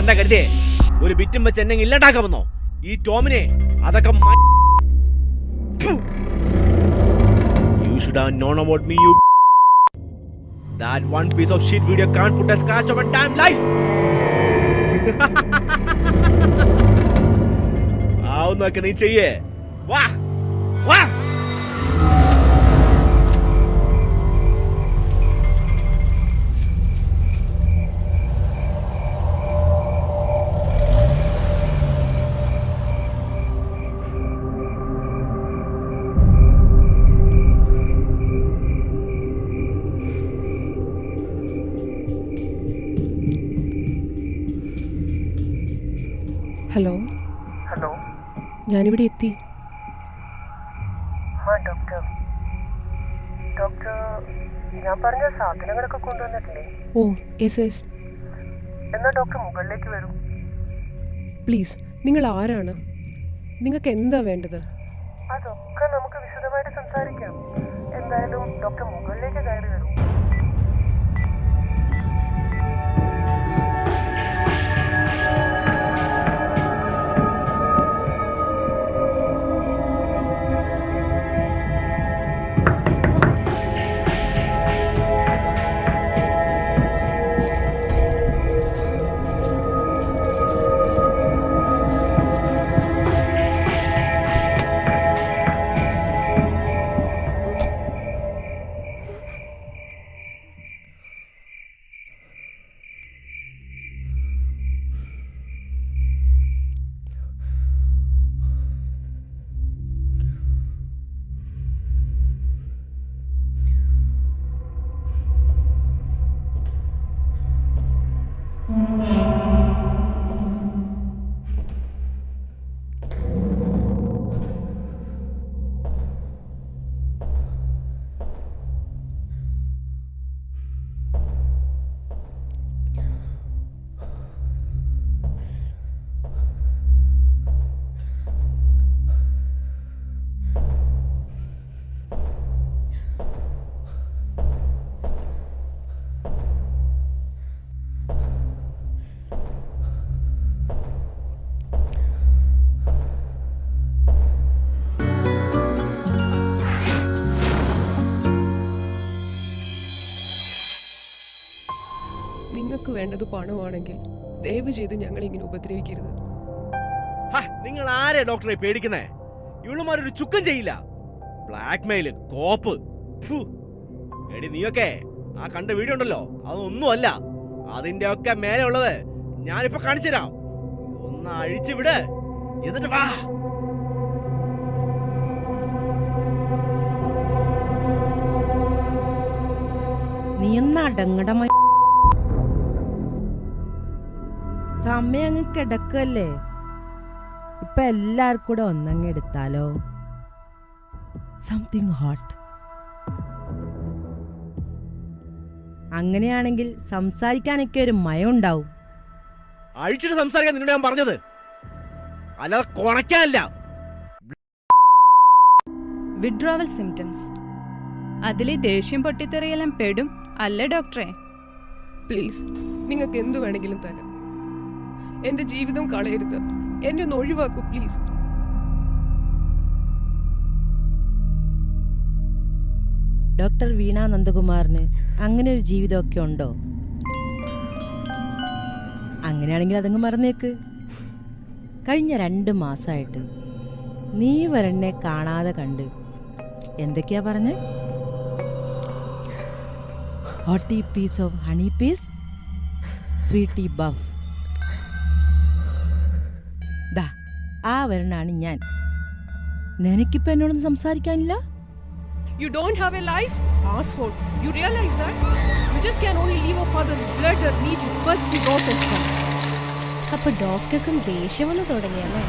എന്താ കരുതേ ഒരു ബിറ്റും വെച്ച് എന്നെ ഇല്ലാണ്ടാക്കാമെന്നോ? ഈ ടോമിനെ അതൊക്കെ You should have known about me, you. That one piece of shit video can't put a scratch on my damn life. ആവുന്നൊക്കെ നീ ചെയ്യേ. വാ വാ. ഹലോ ഹലോ, ഞാനിവിടെ എത്തി. ഡോക്ടർ ഞാൻ പറഞ്ഞ സാധനങ്ങളൊക്കെ കൊണ്ടുവന്നിട്ടില്ലേ? ഓ യെസ്. എന്നാ ഡോക്ടർ മുകളിലേക്ക് വരൂ. പ്ലീസ്, നിങ്ങൾ ആരാണ്? നിങ്ങൾക്ക് എന്താ വേണ്ടത്? അതൊക്കെ നമുക്ക് വിശദമായിട്ട് സംസാരിക്കാം. എന്തായാലും ഡോക്ടർ മുകളിലേക്ക് കയറി വരൂ. നിങ്ങൾക്ക് വേണ്ടത് പണമാണെങ്കിൽ ദയവ് ചെയ്ത് ഞങ്ങൾ ഇങ്ങനെ ഉപദ്രവിക്കരുത്. നിങ്ങൾ ആരെ ഡോക്ടറെ പേടിക്കുന്നേ? ഇവളുമാരൊരു ചുക്കം ചെയ്യില്ല. ബ്ലാക്ക് മെയില്, കോപ്പ്. എടി നീയൊക്കെ ആ കണ്ട വീഡിയോ ഉണ്ടല്ലോ, അതൊന്നും അല്ല. അതിന്റെ ഒക്കെ മേലെ ഉള്ളത് ഞാനിപ്പോ കാണിച്ചു തരാം. ഒന്ന് അഴിച്ചു വിട്, എന്നിട്ട് വാ. നീ ഒന്നടങ്ങടമായി. സമയം അങ്ങ് കിടക്കല്ലേ. ഇപ്പൊ എല്ലാവർക്കും കൂടെ ഒന്നങ്ങ് എടുത്താലോ? Something hot. അങ്ങനെയാണെങ്കിൽ സംസാരിക്കാനൊക്കെ ഒരു മയം ഉണ്ടാവും. അഴിച്ചിട്ട് സംസാരിക്കാൻ നിന്നോട് ഞാൻ പറഞ്ഞത്, അല്ലാതെ കൊണയ്ക്കാനല്ല. Withdrawal symptoms. അതിലെ ദേഷ്യം പൊട്ടിത്തെറിയെല്ലാം പെടും അല്ലേ ഡോക്ടറെ? പ്ലീസ്, നിങ്ങൾക്ക് എന്തു വേണമെങ്കിലും തരാം. എന്റെ ജീവിതം കളയരുത്. എന്നെ ഒന്ന് ഒഴിവാക്കൂ പ്ലീസ്. ഡോക്ടർ വീണ നന്ദകുമാറിന് അങ്ങനെ ഒരു ജീവിതമൊക്കെ ഉണ്ടോ? അങ്ങനെയാണെങ്കിൽ അതങ്ങ് മറന്നേക്ക്. കഴിഞ്ഞ 2 മാസമായിട്ട് നീ വരണ്ണെ കാണാതെ കണ്ട് എന്തൊക്കെയാ പറഞ്ഞേ? Hottie piece of honey piece, sweetie buff. ദാ ആ വരണാണ് ഞാൻ. നിനക്കിപ്പോ എന്നോടൊന്നും സംസാരിക്കാനില്ല? You don't have a life, asshole. You realize that? You just can only leave a father's blood or need to burst his organs. അപ്പൊ ഡോക്ടർക്കും ദേഷ്യം വന്ന് തുടങ്ങിയല്ലേ?